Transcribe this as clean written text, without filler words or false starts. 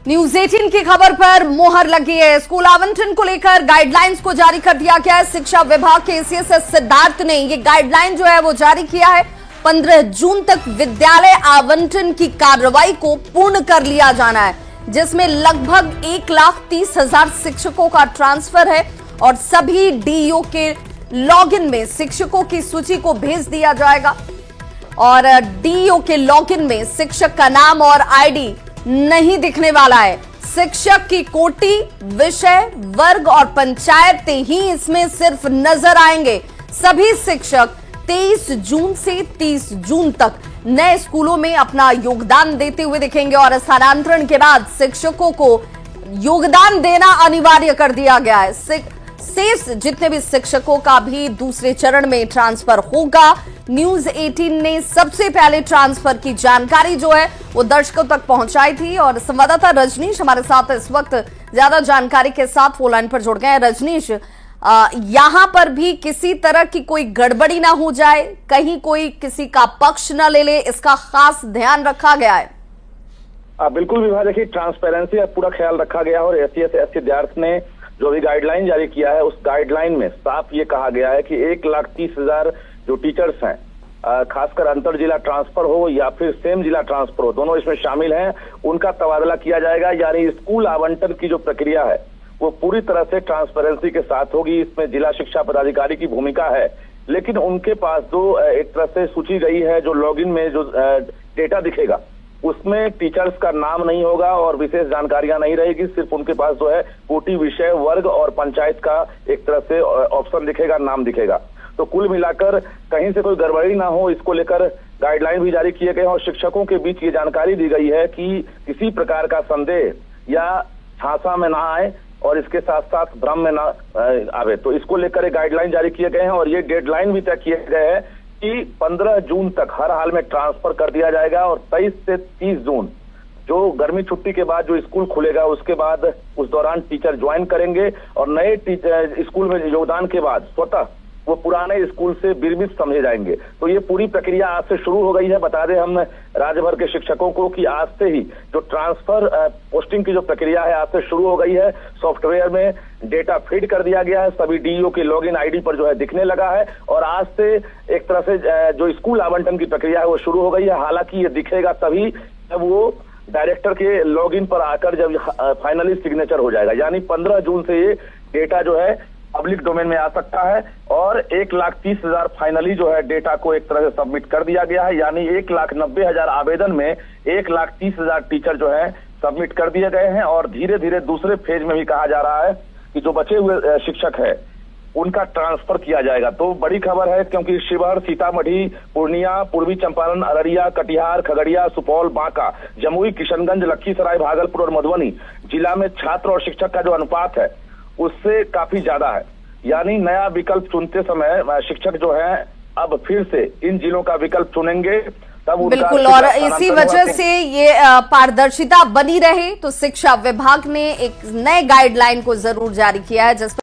News 18 की खबर पर मोहर लगी है। स्कूल आवंटन को लेकर गाइडलाइंस को जारी कर दिया गया है। शिक्षा विभाग के सीएस सिद्धार्थ ने ये गाइडलाइन जो है वो जारी किया है। 15 जून तक विद्यालय आवंटन की कार्रवाई को पूर्ण कर लिया जाना है, जिसमें लगभग 1,30,000 शिक्षकों का ट्रांसफर है और सभी डीईओ के लॉगिन में शिक्षकों की सूची को भेज दिया जाएगा और डीईओ के लॉगिन में शिक्षक का नाम और आईडी नहीं दिखने वाला है। शिक्षक की कोटि, विषय, वर्ग और पंचायतें ही इसमें सिर्फ नजर आएंगे। सभी शिक्षक 23 जून से 30 जून तक नए स्कूलों में अपना योगदान देते हुए दिखेंगे और स्थानांतरण के बाद शिक्षकों को योगदान देना अनिवार्य कर दिया गया है। शेष जितने भी शिक्षकों का भी दूसरे चरण में ट्रांसफर होगा। न्यूज 18 ने सबसे पहले ट्रांसफर की जानकारी जो है वो दर्शकों तक पहुंचाई थी और संवाददाता रजनीश हमारे साथ इस वक्त ज्यादा जानकारी के साथ फोन लाइन पर जुड़ गए हैं। रजनीश, यहां पर भी किसी तरह की कोई गड़बड़ी ना हो जाए, कहीं कोई किसी का पक्ष न ले ले, इसका खास ध्यान रखा गया है। बिल्कुल विभा, देखिए ट्रांसपेरेंसी का पूरा ख्याल रखा गया और एससीएस सिद्धार्थ ने जो भी गाइडलाइन जारी किया है उस गाइडलाइन में साफ ये कहा गया है कि 1,30,000 जो टीचर्स हैं, खासकर अंतर जिला ट्रांसफर हो या फिर सेम जिला ट्रांसफर हो, दोनों इसमें शामिल हैं, उनका तबादला किया जाएगा। यानी स्कूल आवंटन की जो प्रक्रिया है वो पूरी तरह से ट्रांसपेरेंसी के साथ होगी। इसमें जिला शिक्षा पदाधिकारी की भूमिका है, लेकिन उनके पास जो एक तरह से सूची गई है, जो लॉगिन में जो डेटा दिखेगा उसमें टीचर्स का नाम नहीं होगा और विशेष जानकारियां नहीं रहेगी। सिर्फ उनके पास जो है कोटि, विषय, वर्ग और पंचायत का एक तरह से ऑप्शन दिखेगा, नाम दिखेगा। तो कुल मिलाकर कहीं से कोई गड़बड़ी ना हो, इसको लेकर गाइडलाइन भी जारी किए गए हैं और शिक्षकों के बीच ये जानकारी दी गई है कि किसी प्रकार का संदेह या झांसा में ना आए और इसके साथ साथ भ्रम में ना आवे। तो इसको लेकर एक गाइडलाइन जारी किए गए हैं और ये डेडलाइन भी तय किए गए हैं कि 15 जून तक हर हाल में ट्रांसफर कर दिया जाएगा और 23 से 30 जून जो गर्मी छुट्टी के बाद जो स्कूल खुलेगा उसके बाद उस दौरान टीचर ज्वाइन करेंगे और नए टीचर स्कूल में योगदान के बाद स्वतः वो पुराने स्कूल से विरमित समझे जाएंगे। तो ये पूरी प्रक्रिया आज से शुरू हो गई है। बता दें हम राज्य भर के शिक्षकों को कि आज से ही जो ट्रांसफर पोस्टिंग की जो प्रक्रिया है आज से शुरू हो गई है। सॉफ्टवेयर में डेटा फीड कर दिया गया है, सभी डीईओ के लॉगिन आईडी पर जो है दिखने लगा है और आज से एक तरह से जो स्कूल आवंटन की प्रक्रिया है वो शुरू हो गई है। हालांकि ये दिखेगा तभी जब वो डायरेक्टर के लॉगिन पर आकर जब फाइनली सिग्नेचर हो जाएगा। यानी 15 जून से ये डेटा जो है पब्लिक डोमेन में आ सकता है और 1,30,000 फाइनली जो है डेटा को एक तरह से सबमिट कर दिया गया है। यानी 1,90,000 आवेदन में 1,30,000 टीचर जो है सबमिट कर दिए गए हैं और धीरे धीरे दूसरे फेज में भी कहा जा रहा है कि जो बचे हुए शिक्षक है उनका ट्रांसफर किया जाएगा। तो बड़ी खबर है क्योंकि शिवहर, सीतामढ़ी, पूर्णिया, पूर्वी चंपारण, अररिया, कटिहार, खगड़िया, सुपौल, बांका, जमुई, किशनगंज, लखीसराय, भागलपुर और मधुबनी जिला में छात्र और शिक्षक का जो अनुपात है उससे काफी ज्यादा है। यानी नया विकल्प चुनते समय शिक्षक जो है अब फिर से इन जिलों का विकल्प चुनेंगे तब बिल्कुल, और इसी वजह से ये पारदर्शिता बनी रहे तो शिक्षा विभाग ने एक नए गाइडलाइन को जरूर जारी किया है जिस